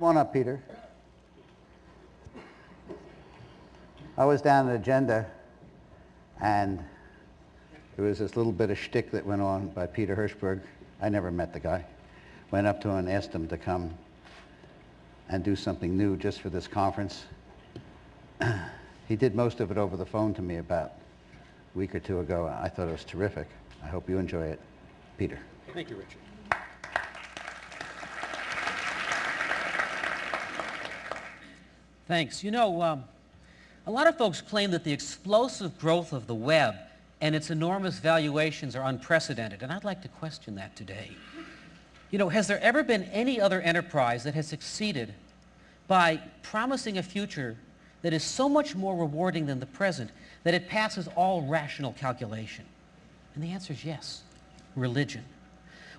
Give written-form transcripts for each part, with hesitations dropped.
Come on up, Peter. I was down at Agenda, and there was this little bit of shtick that went on by Peter Hirshberg. I never met the guy. Went up to him and asked him to come and do something new just for this conference. He did most of it over the phone to me about a week or two ago. I thought it was terrific. I hope you enjoy it. Peter. Thank you, Richard. Thanks. You know, a lot of folks claim that the explosive growth of the web and its enormous valuations are unprecedented, and I'd like to question that today. You know, has there ever been any other enterprise that has succeeded by promising a future that is so much more rewarding than the present that it passes all rational calculation? And the answer is yes. Religion,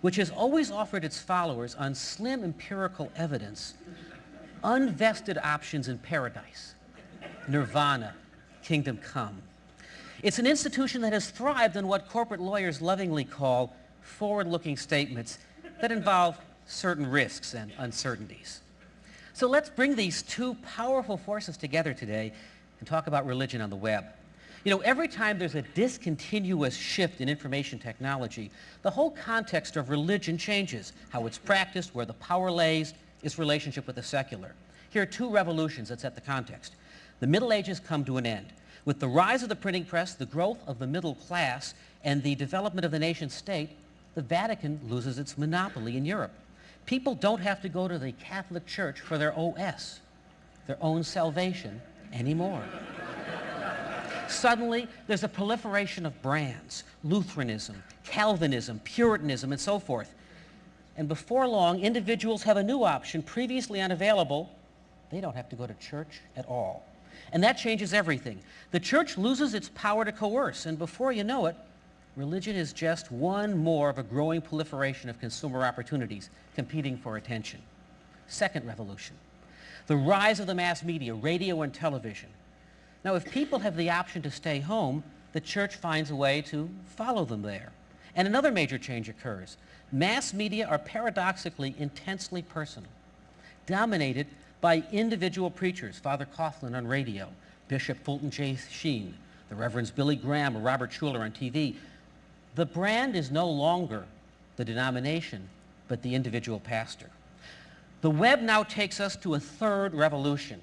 which has always offered its followers on slim empirical evidence unvested options in paradise, nirvana, kingdom come. It's an institution that has thrived on what corporate lawyers lovingly call forward-looking statements that involve certain risks and uncertainties. So let's bring these two powerful forces together today and talk about religion on the web. You know, every time there's a discontinuous shift in information technology, the whole context of religion changes, how it's practiced, where the power lays, its relationship with the secular. Here are two revolutions that set the context. The Middle Ages come to an end. With the rise of the printing press, the growth of the middle class, and the development of the nation state, the Vatican loses its monopoly in Europe. People don't have to go to the Catholic Church for their OS, their own salvation, anymore. Suddenly, there's a proliferation of brands, Lutheranism, Calvinism, Puritanism, and so forth. And before long, individuals have a new option previously unavailable. They don't have to go to church at all. And that changes everything. The church loses its power to coerce, and before you know it, religion is just one more of a growing proliferation of consumer opportunities competing for attention. Second revolution, the rise of the mass media, radio and television. Now, if people have the option to stay home, the church finds a way to follow them there. And another major change occurs. Mass media are paradoxically intensely personal, dominated by individual preachers, Father Coughlin on radio, Bishop Fulton J. Sheen, the Reverends Billy Graham or Robert Schuller on TV. The brand is no longer the denomination, but the individual pastor. The web now takes us to a third revolution,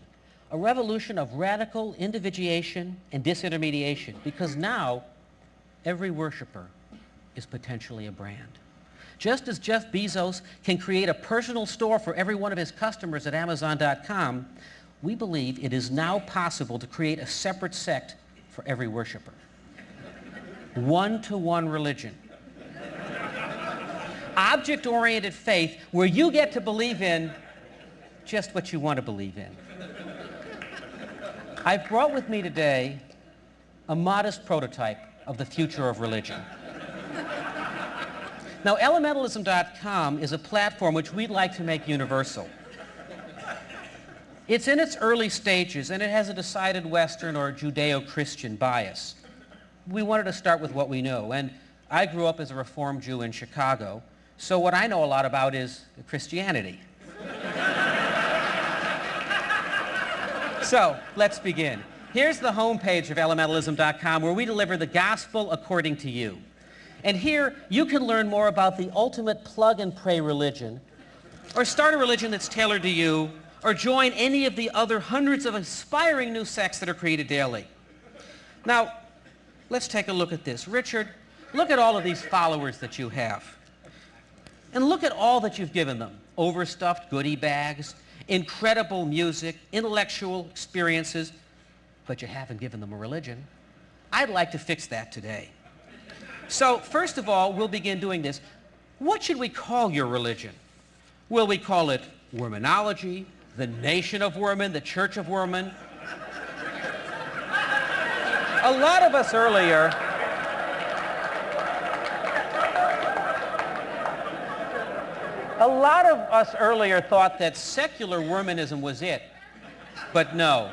a revolution of radical individuation and disintermediation, because now every worshiper is potentially a brand. Just as Jeff Bezos can create a personal store for every one of his customers at Amazon.com, we believe it is now possible to create a separate sect for every worshiper. One-to-one religion. Object-oriented faith where you get to believe in just what you want to believe in. I've brought with me today a modest prototype of the future of religion. Now, Elementalism.com is a platform which we'd like to make universal. It's in its early stages, and it has a decided Western or Judeo-Christian bias. We wanted to start with what we know, and I grew up as a Reformed Jew in Chicago, so what I know a lot about is Christianity. So, let's begin. Here's the homepage of Elementalism.com, where we deliver the gospel according to you. And here, you can learn more about the ultimate plug-and-pray religion, or start a religion that's tailored to you, or join any of the other hundreds of aspiring new sects that are created daily. Now, let's take a look at this. Richard, look at all of these followers that you have. And look at all that you've given them. Overstuffed goodie bags, incredible music, intellectual experiences, but you haven't given them a religion. I'd like to fix that today. So, first of all, we'll begin doing this. What should we call your religion? Will we call it Wormanology, the Nation of Worman, the Church of Worman? A lot of us earlier thought that secular Wormanism was it. But no,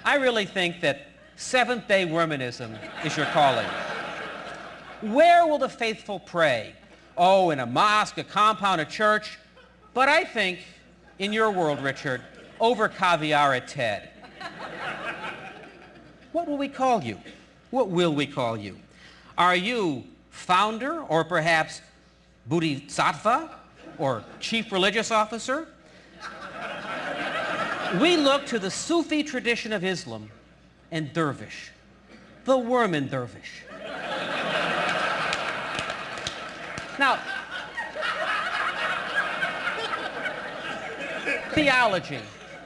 I really think that Seventh-day Wormanism is your calling. Where will the faithful pray? Oh, in a mosque, a compound, a church. But I think in your world, Richard, over caviar at TED. What will we call you? What will we call you? Are you founder, or perhaps bodhisattva, or chief religious officer? We look to the Sufi tradition of Islam and dervish, the Worman dervish. Now, theology.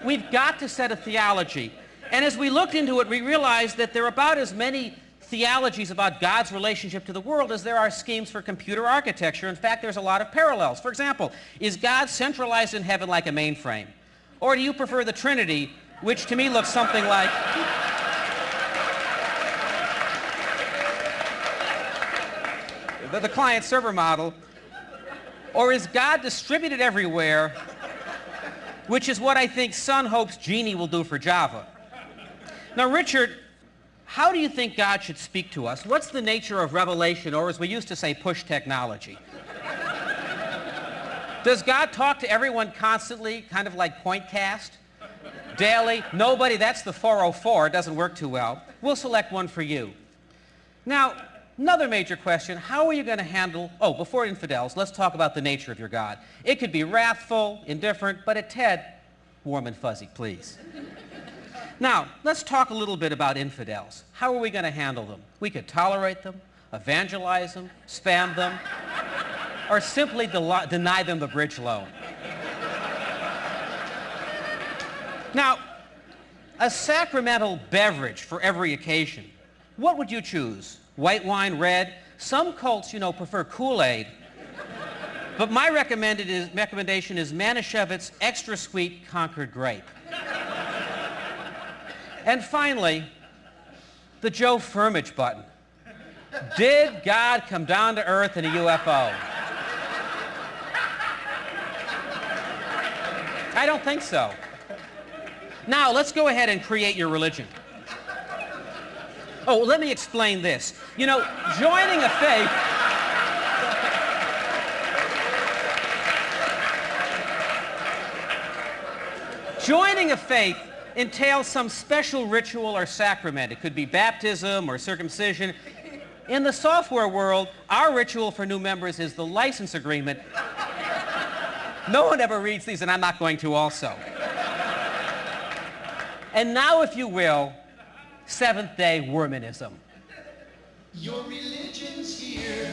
We've got to set a theology. And as we looked into it, we realized that there are about as many theologies about God's relationship to the world as there are schemes for computer architecture. In fact, there's a lot of parallels. For example, is God centralized in heaven like a mainframe? Or do you prefer the Trinity, which to me looks something like the client-server model? Or is God distributed everywhere, which is what I think Sun hopes Genie will do for Java? Now, Richard, how do you think God should speak to us? What's the nature of revelation, or as we used to say, push technology? Does God talk to everyone constantly, kind of like Pointcast? Daily? Nobody? That's the 404. It doesn't work too well. We'll select one for you. Now, another major question, how are you going to handle... Oh, before infidels, let's talk about the nature of your God. It could be wrathful, indifferent, but at TED, warm and fuzzy, please. Now, let's talk a little bit about infidels. How are we going to handle them? We could tolerate them, evangelize them, spam them, or simply deny them the bridge loan. Now, a sacramental beverage for every occasion. What would you choose? White wine, red? Some cults, you know, prefer Kool-Aid. But my recommendation is Manischewitz Extra Sweet Concord Grape. And finally, the Joe Firmage button. Did God come down to Earth in a UFO? I don't think so. Now, let's go ahead and create your religion. Oh, let me explain this. You know, joining a faith... Joining a faith entails some special ritual or sacrament. It could be baptism or circumcision. In the software world, our ritual for new members is the license agreement. No one ever reads these, and I'm not going to also. And now, if you will, Seventh-day Wormanism. Your religion's here.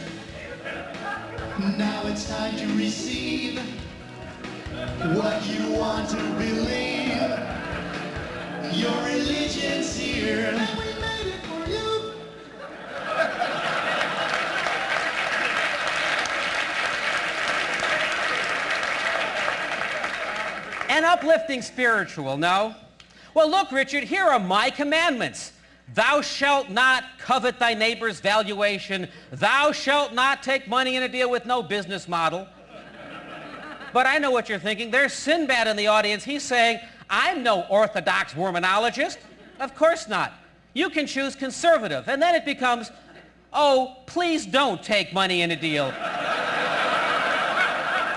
Now it's time to receive what you want to believe. Your religion's here. And we made it for you. An uplifting spiritual, no? Well, look, Richard, here are my commandments. Thou shalt not covet thy neighbor's valuation. Thou shalt not take money in a deal with no business model. But I know what you're thinking. There's Sinbad in the audience. He's saying, I'm no orthodox Wormanologist. Of course not. You can choose conservative. And then it becomes, oh, please don't take money in a deal.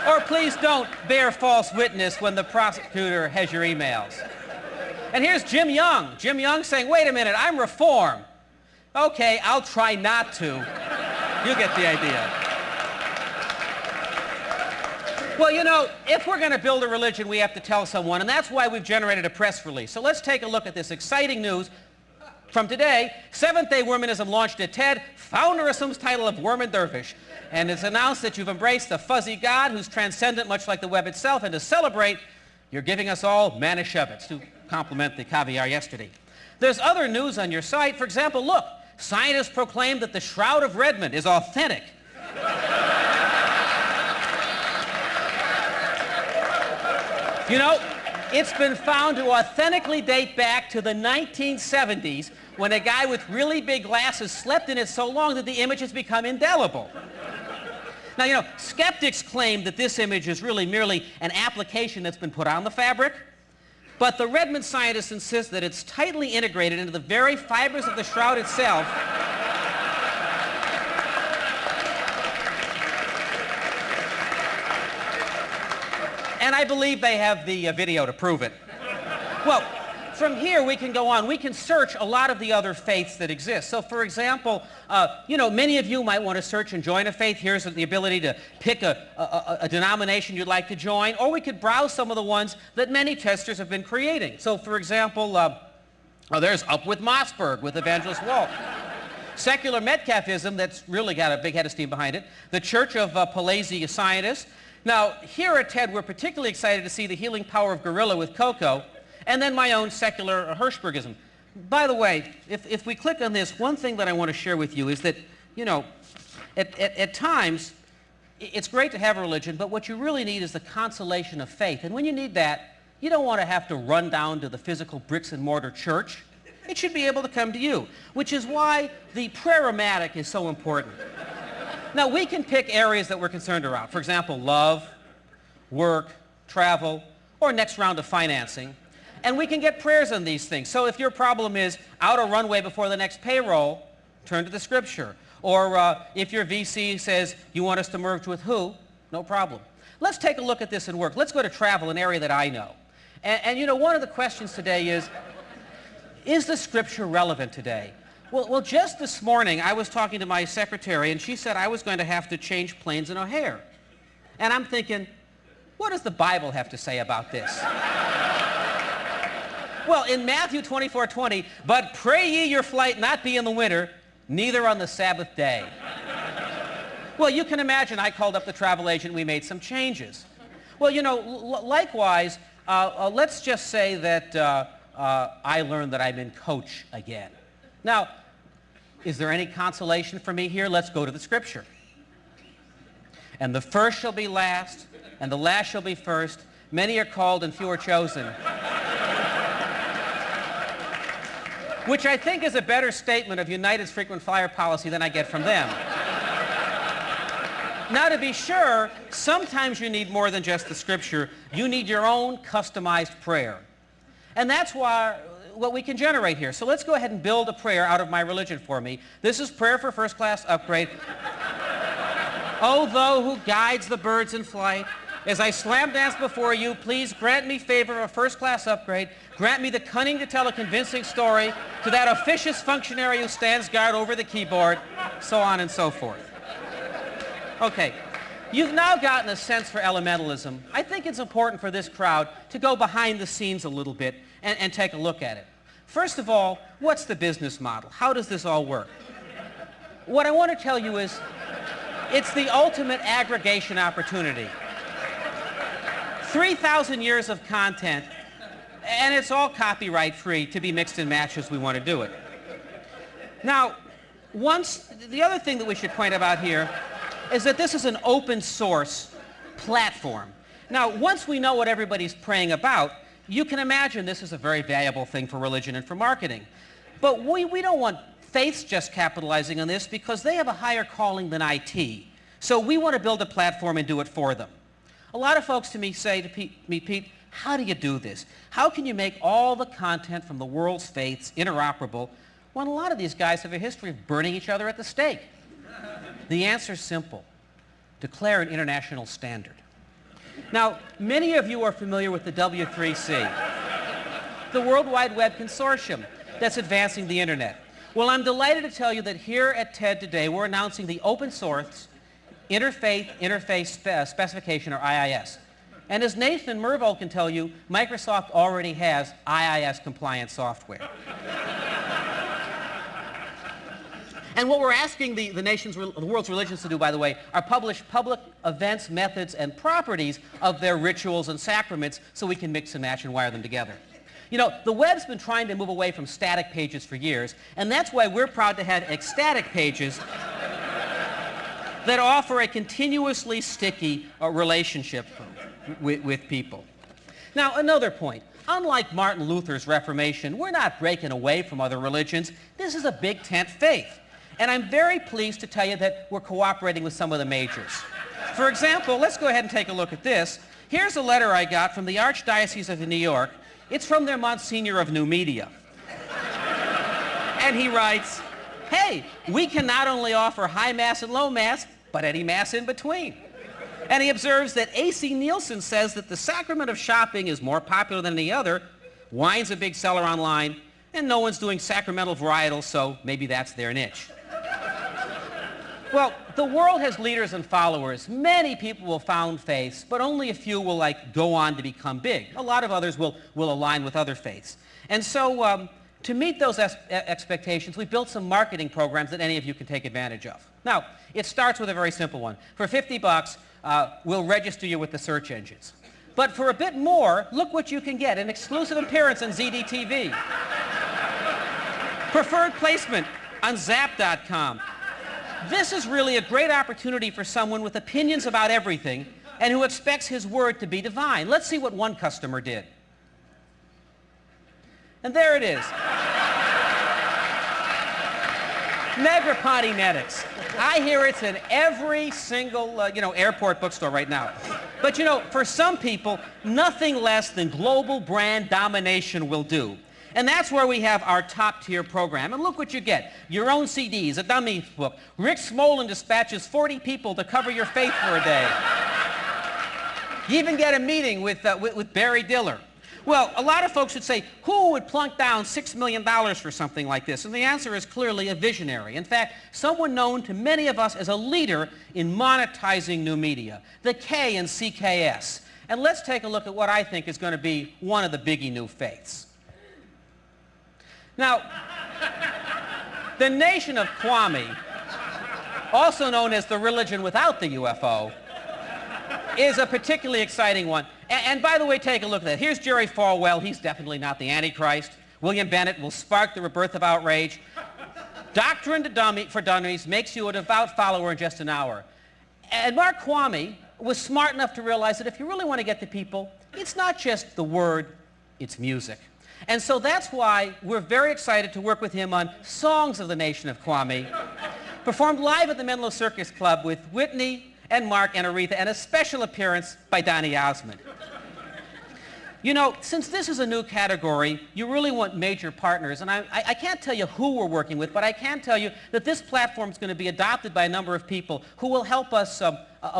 Or please don't bear false witness when the prosecutor has your emails. And here's Jim Young. Jim Young saying, wait a minute, I'm reform. Okay, I'll try not to. You get the idea. Well, you know, if we're going to build a religion, we have to tell someone, and that's why we've generated a press release. So let's take a look at this exciting news from today. Seventh-day Wormanism launched at TED. Founder assumes title of Worman Dervish. And it's announced that you've embraced the fuzzy God who's transcendent, much like the web itself. And to celebrate, you're giving us all Manischewitz to compliment the caviar yesterday. There's other news on your site. For example, look, scientists proclaim that the Shroud of Redmond is authentic. You know, it's been found to authentically date back to the 1970s when a guy with really big glasses slept in it so long that the image has become indelible. Now, you know, skeptics claim that this image is really merely an application that's been put on the fabric, but the Redmond scientists insist that it's tightly integrated into the very fibers of the shroud itself. And And I believe they have the video to prove it. Well, from here we can go on. We can search a lot of the other faiths that exist. So for example, many of you might want to search and join a faith. Here's the ability to pick a denomination you'd like to join, or we could browse some of the ones that many testers have been creating. So for example, there's Up with Mossberg with Evangelist Walt. Secular Metcalfism, that's really got a big head of steam behind it. The Church of Palazzi Scientists. Now, here at TED, we're particularly excited to see the healing power of gorilla with Coco, and then my own secular Hirshbergism. By the way, if we click on this, one thing that I want to share with you is that, at times, it's great to have a religion, but what you really need is the consolation of faith. And when you need that, you don't want to have to run down to the physical bricks and mortar church. It should be able to come to you, which is why the prayer-o-matic is so important. Now, we can pick areas that we're concerned about. For example, love, work, travel, or next round of financing. And we can get prayers on these things. So if your problem is out of runway before the next payroll, turn to the scripture. Or if your VC says you want us to merge with who, no problem. Let's take a look at this in work. Let's go to travel, an area that I know. And one of the questions today is the scripture relevant today? Well, just this morning, I was talking to my secretary, and she said I was going to have to change planes in O'Hare. And I'm thinking, what does the Bible have to say about this? Well, in Matthew 24:20, but pray ye your flight not be in the winter, neither on the Sabbath day. Well, you can imagine I called up the travel agent, we made some changes. Well, likewise, let's just say that I learned that I'm in coach again. Now, is there any consolation for me here? Let's go to the scripture. And the first shall be last, and the last shall be first. Many are called and few are chosen. Which I think is a better statement of United's frequent flyer policy than I get from them. Now, to be sure, sometimes you need more than just the scripture. You need your own customized prayer. And that's what we can generate here. So let's go ahead and build a prayer out of my religion for me. This is prayer for first class upgrade. O thou who guides the birds in flight, as I slam dance before you, please grant me favor of a first class upgrade. Grant me the cunning to tell a convincing story to that officious functionary who stands guard over the keyboard, so on and so forth. Okay, you've now gotten a sense for elementalism. I think it's important for this crowd to go behind the scenes a little bit and take a look at it. First of all, what's the business model? How does this all work? What I want to tell you is it's the ultimate aggregation opportunity. 3,000 years of content, and it's all copyright free to be mixed and matched as we want to do it. Now, the other thing that we should point out here is that this is an open source platform. Now, once we know what everybody's praying about, you can imagine this is a very valuable thing for religion and for marketing. But we don't want faiths just capitalizing on this because they have a higher calling than IT. So we want to build a platform and do it for them. A lot of folks say to me, Pete, how do you do this? How can you make all the content from the world's faiths interoperable when a lot of these guys have a history of burning each other at the stake? The answer is simple. Declare an international standard. Now, many of you are familiar with the W3C, the World Wide Web Consortium that's advancing the internet. Well, I'm delighted to tell you that here at TED today, we're announcing the open source Interfaith Interface Specification, or IIS. And as Nathan Mervold can tell you, Microsoft already has IIS compliant software. And what we're asking the world's religions to do, by the way, are publish public events, methods, and properties of their rituals and sacraments so we can mix and match and wire them together. The web's been trying to move away from static pages for years, and that's why we're proud to have ecstatic pages that offer a continuously sticky relationship with people. Now, another point. Unlike Martin Luther's Reformation, we're not breaking away from other religions. This is a big tent faith. And I'm very pleased to tell you that we're cooperating with some of the majors. For example, let's go ahead and take a look at this. Here's a letter I got from the Archdiocese of New York. It's from their Monsignor of New Media. And he writes, hey, we can not only offer high Mass and low Mass, but any Mass in between. And he observes that A.C. Nielsen says that the sacrament of shopping is more popular than any other. Wine's a big seller online, and no one's doing sacramental varietals, so maybe that's their niche. Well, the world has leaders and followers. Many people will found faiths, but only a few will go on to become big. A lot of others will align with other faiths. And so to meet those expectations, we built some marketing programs that any of you can take advantage of. Now, it starts with a very simple one. For 50 bucks, we'll register you with the search engines. But for a bit more, look what you can get. An exclusive appearance on ZDTV. Preferred placement on Zap.com. This is really a great opportunity for someone with opinions about everything and who expects his word to be divine. Let's see what one customer did. And there it is. Negropontinetics. I hear it's in every single, airport bookstore right now. But, for some people, nothing less than global brand domination will do. And that's where we have our top-tier program. And look what you get. Your own CDs, a dummy book. Rick Smolin dispatches 40 people to cover your faith for a day. You even get a meeting with Barry Diller. Well, a lot of folks would say, who would plunk down $6 million for something like this? And the answer is clearly a visionary. In fact, someone known to many of us as a leader in monetizing new media, the K in CKS. And let's take a look at what I think is going to be one of the biggie new faiths. Now, the Nation of Kwame, also known as the religion without the UFO, is a particularly exciting one. And by the way, take a look at that. Here's Jerry Falwell. He's definitely not the Antichrist. William Bennett will spark the rebirth of outrage. Doctrine for Dummies makes you a devout follower in just an hour. And Mark Kwame was smart enough to realize that if you really want to get to people, it's not just the word, it's music. And so that's why we're very excited to work with him on Songs of the Nation of Kwame, performed live at the Menlo Circus Club with Whitney and Mark and Aretha, and a special appearance by Donny Osmond. Since this is a new category, you really want major partners, and I can't tell you who we're working with, but I can tell you that this platform is going to be adopted by a number of people who will help us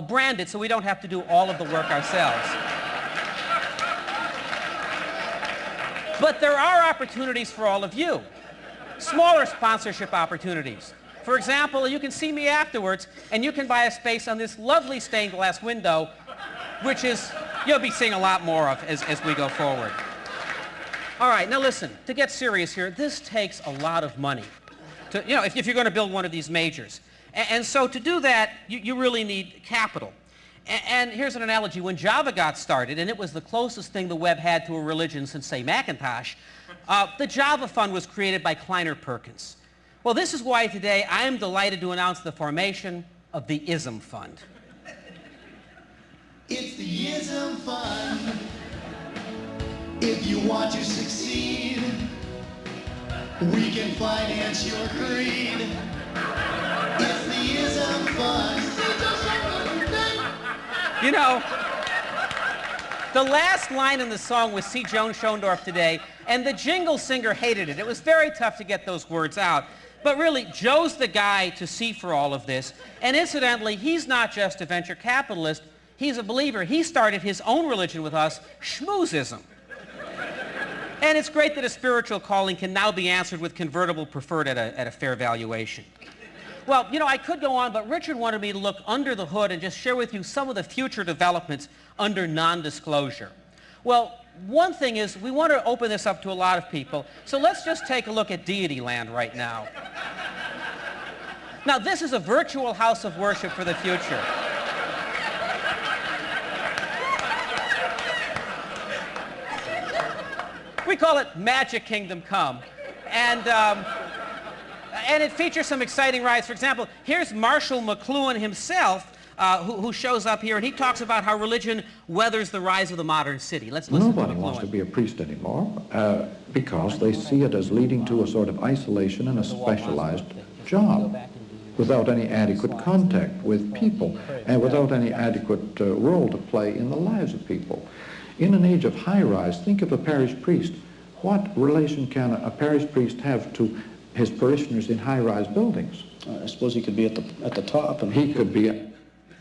brand it so we don't have to do all of the work ourselves. But there are opportunities for all of you. Smaller sponsorship opportunities. For example, you can see me afterwards, and you can buy a space on this lovely stained glass window, which you'll be seeing a lot more of as we go forward. All right, now listen, to get serious here, this takes a lot of money. If you're going to build one of these majors. And so to do that, you really need capital. And here's an analogy. When Java got started, and it was the closest thing the web had to a religion since, say, Macintosh, the Java Fund was created by Kleiner Perkins. Well, this is why today I am delighted to announce the formation of the ISM Fund. It's the ISM Fund. If you want to succeed, we can finance your creed. It's the ISM Fund. The last line in the song was See Joan Schoendorf Today, and the jingle singer hated it. It was very tough to get those words out. But really, Joe's the guy to see for all of this. And incidentally, he's not just a venture capitalist. He's a believer. He started his own religion with us, Schmoozism. And it's great that a spiritual calling can now be answered with convertible preferred at a fair valuation. Well, I could go on, but Richard wanted me to look under the hood and just share with you some of the future developments under non-disclosure. Well, one thing is we want to open this up to a lot of people, so let's just take a look at Deity Land right now. Now, this is a virtual house of worship for the future. We call it Magic Kingdom Come. And it features some exciting rides. For example, here's Marshall McLuhan himself, who shows up here, and he talks about how religion weathers the rise of the modern city. Let's listen to McLuhan. Nobody wants to be a priest anymore because they see it as leading to a sort of isolation and a specialized job without any adequate contact with people and without any adequate role to play in the lives of people. In an age of high-rise, think of a parish priest. What relation can a parish priest have to his parishioners in high-rise buildings? I suppose he could be at the top. And he could be...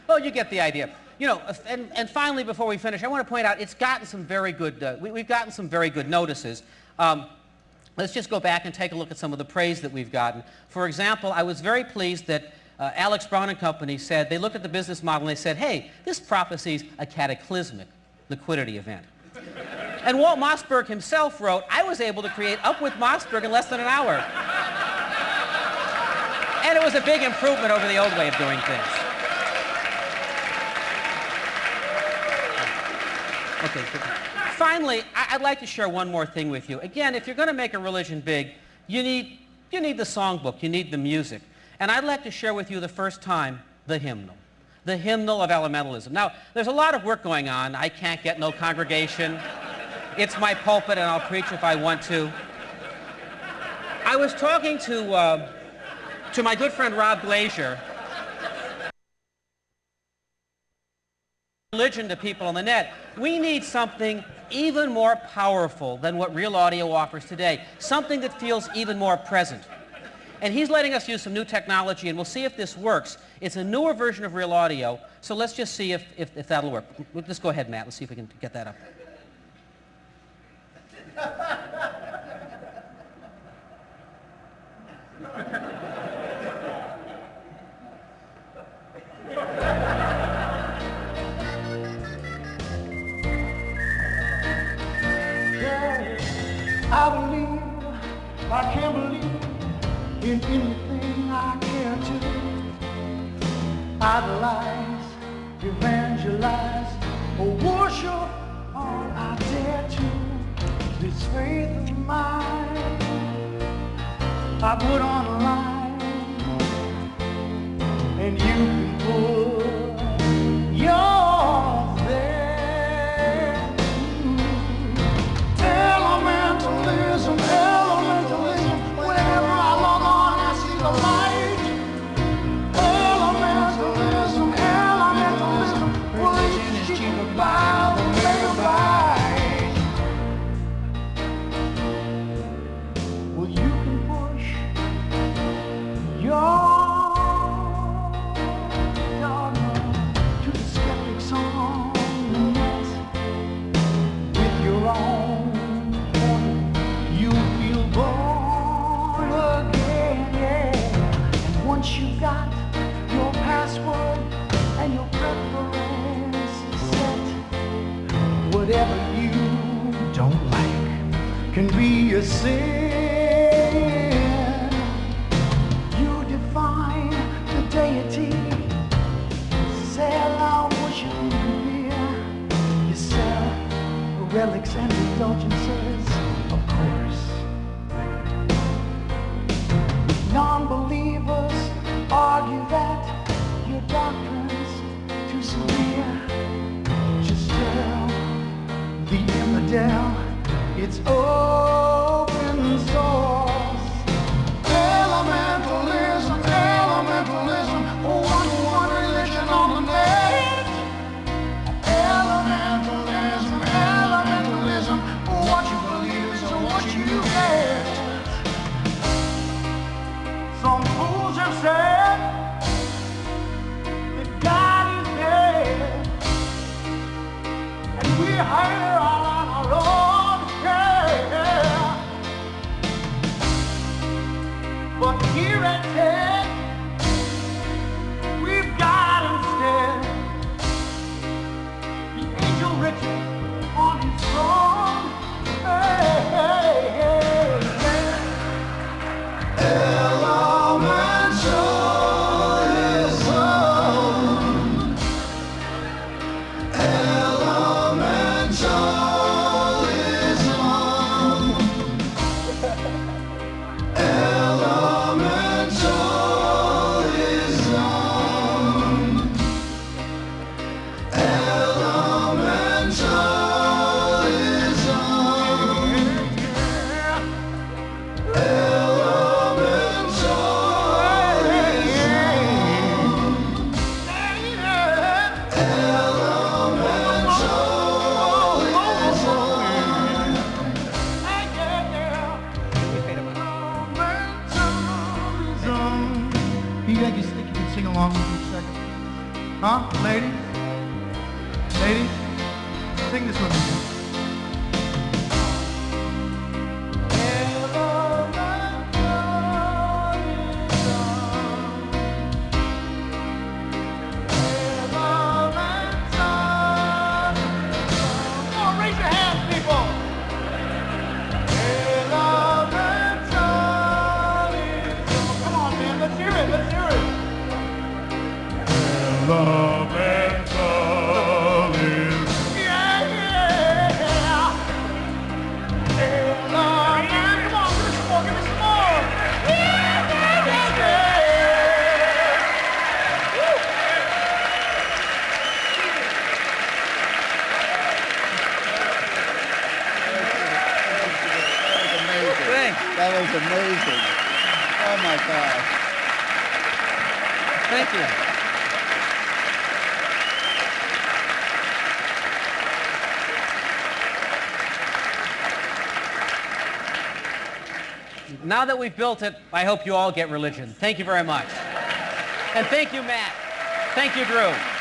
Well, you get the idea. you know, and finally, before we finish, I want to point out it's gotten some very good, we've gotten some very good notices. Let's just go back and take a look at some of the praise that we've gotten. For example, I was very pleased that Alex Brown and Company said, they looked at the business model and they said, hey, this prophesies a cataclysmic liquidity event. And Walt Mossberg himself wrote, I was able to create Up with Mossberg in less than an hour. And it was a big improvement over the old way of doing things. Okay. Finally, I'd like to share one more thing with you. Again, if you're going to make a religion big, you need the songbook, you need the music. And I'd like to share with you the first time the hymnal of elementalism. Now, there's a lot of work going on. I can't get no congregation. It's my pulpit, and I'll preach if I want to. I was talking to my good friend Rob Glazier. Religion to people on the net. We need something even more powerful than what Real Audio offers today. Something that feels even more present. And he's letting us use some new technology, and we'll see if this works. It's a newer version of Real Audio, so let's just see if that'll work. Let's go ahead, Matt. Let's see if we can get that up. I believe, I can't believe in anything I care to. Idolize, evangelize, or worship all I dare to. This faith of mine, I put on a line, and you can put yours there. Elementalism, elementalism, whenever I log on I see the light. Elementalism, elementalism, religion is cheaper by the megabyte. Well, you can push your dogma to the skeptics on the net with your own. Born again, yeah. And once you got your password and your preference set, whatever you don't like can be a sin. You define the deity, sell out worship here. You sell relics and indulgences, of course. Non-believers argue that your doctrine's too severe. Just tell the infidel it's open source. Elementalism, elementalism, one religion on the net. Elementalism, elementalism, what you believe is what you get. Some fools have said that God is dead, and we're here on our own, yeah. But here at TED, we've got instead the angel written on his throne. Hey, hey, hey, hey. You can sing along with me a second. Huh, ladies? sing this one with me. That was amazing. Oh my gosh. Thank you. Now that we've built it, I hope you all get religion. Thank you very much. And thank you, Matt. Thank you, Drew.